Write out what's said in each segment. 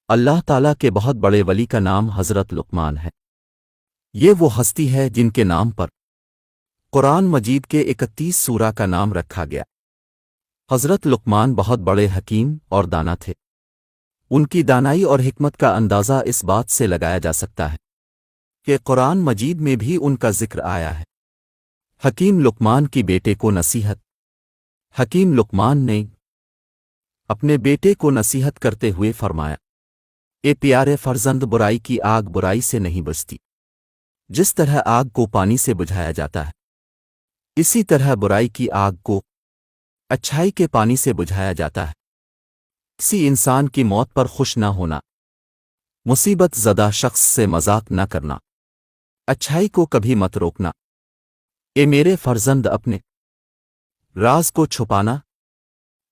اللہ تعالیٰ کے بہت بڑے ولی کا نام حضرت لقمان ہے۔ یہ وہ ہستی ہے جن کے نام پر قرآن مجید کے 31 سورہ کا نام رکھا گیا۔ حضرت لقمان بہت بڑے حکیم اور دانا تھے۔ ان کی دانائی اور حکمت کا اندازہ اس بات سے لگایا جا سکتا ہے کہ قرآن مجید میں بھی ان کا ذکر آیا ہے۔ حکیم لقمان کی بیٹے کو نصیحت۔ حکیم لقمان نے اپنے بیٹے کو نصیحت کرتے ہوئے فرمایا، اے پیارے فرزند، برائی کی آگ برائی سے نہیں بجھتی۔ جس طرح آگ کو پانی سے بجھایا جاتا ہے، اسی طرح برائی کی آگ کو اچھائی کے پانی سے بجھایا جاتا ہے۔ کسی انسان کی موت پر خوش نہ ہونا، مصیبت زدہ شخص سے مذاق نہ کرنا، اچھائی کو کبھی مت روکنا۔ اے میرے فرزند، اپنے راز کو چھپانا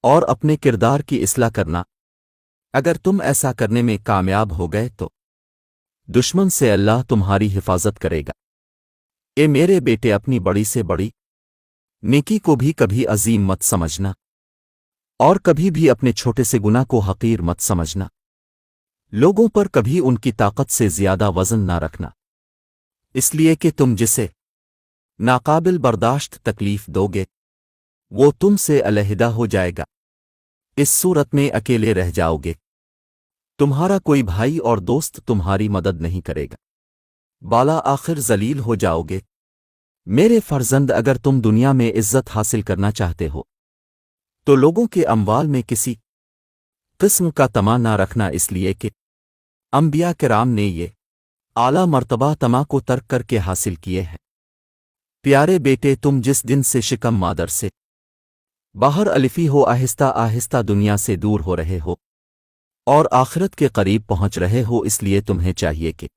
اور اپنے کردار کی اصلاح کرنا۔ اگر تم ایسا کرنے میں کامیاب ہو گئے تو دشمن سے اللہ تمہاری حفاظت کرے گا۔ اے میرے بیٹے، اپنی بڑی سے بڑی نیکی کو بھی کبھی عظیم مت سمجھنا، اور کبھی بھی اپنے چھوٹے سے گناہ کو حقیر مت سمجھنا۔ لوگوں پر کبھی ان کی طاقت سے زیادہ وزن نہ رکھنا، اس لیے کہ تم جسے ناقابل برداشت تکلیف دو گے وہ تم سے علیحدہ ہو جائے گا۔ اس صورت میں اکیلے رہ جاؤ گے، تمہارا کوئی بھائی اور دوست تمہاری مدد نہیں کرے گا، بالا آخر ذلیل ہو جاؤ گے۔ میرے فرزند، اگر تم دنیا میں عزت حاصل کرنا چاہتے ہو تو لوگوں کے اموال میں کسی قسم کا طمع نہ رکھنا، اس لیے کہ انبیاء کرام نے یہ اعلیٰ مرتبہ طمع کو ترک کر کے حاصل کیے ہیں۔ پیارے بیٹے، تم جس دن سے شکم مادر سے باہر الفی ہو، آہستہ آہستہ دنیا سے دور ہو رہے ہو اور آخرت کے قریب پہنچ رہے ہو، اس لیے تمہیں چاہیے کہ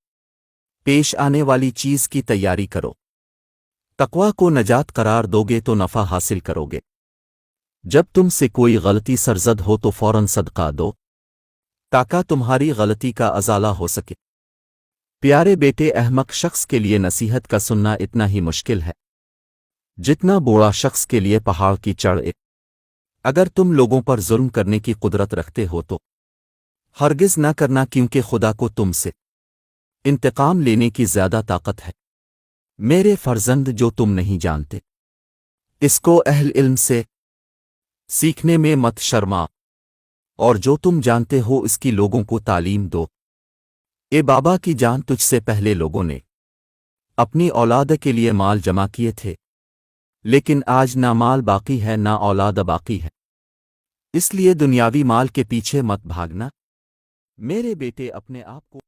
پیش آنے والی چیز کی تیاری کرو۔ تقویٰ کو نجات قرار دو گے تو نفع حاصل کرو گے۔ جب تم سے کوئی غلطی سرزد ہو تو فوراً صدقہ دو تاکہ تمہاری غلطی کا ازالہ ہو سکے۔ پیارے بیٹے، احمق شخص کے لیے نصیحت کا سننا اتنا ہی مشکل ہے جتنا بوڑھا شخص کے لیے پہاڑ کی چڑھ۔ اگر تم لوگوں پر ظلم کرنے کی قدرت رکھتے ہو تو ہرگز نہ کرنا، کیونکہ خدا کو تم سے انتقام لینے کی زیادہ طاقت ہے۔ میرے فرزند، جو تم نہیں جانتے اس کو اہل علم سے سیکھنے میں مت شرما، اور جو تم جانتے ہو اس کی لوگوں کو تعلیم دو۔ اے بابا کی جان، تجھ سے پہلے لوگوں نے اپنی اولاد کے لیے مال جمع کیے تھے، لیکن آج نہ مال باقی ہے نہ اولاد باقی ہے، اس لیے دنیاوی مال کے پیچھے مت بھاگنا۔ میرے بیٹے، اپنے آپ کو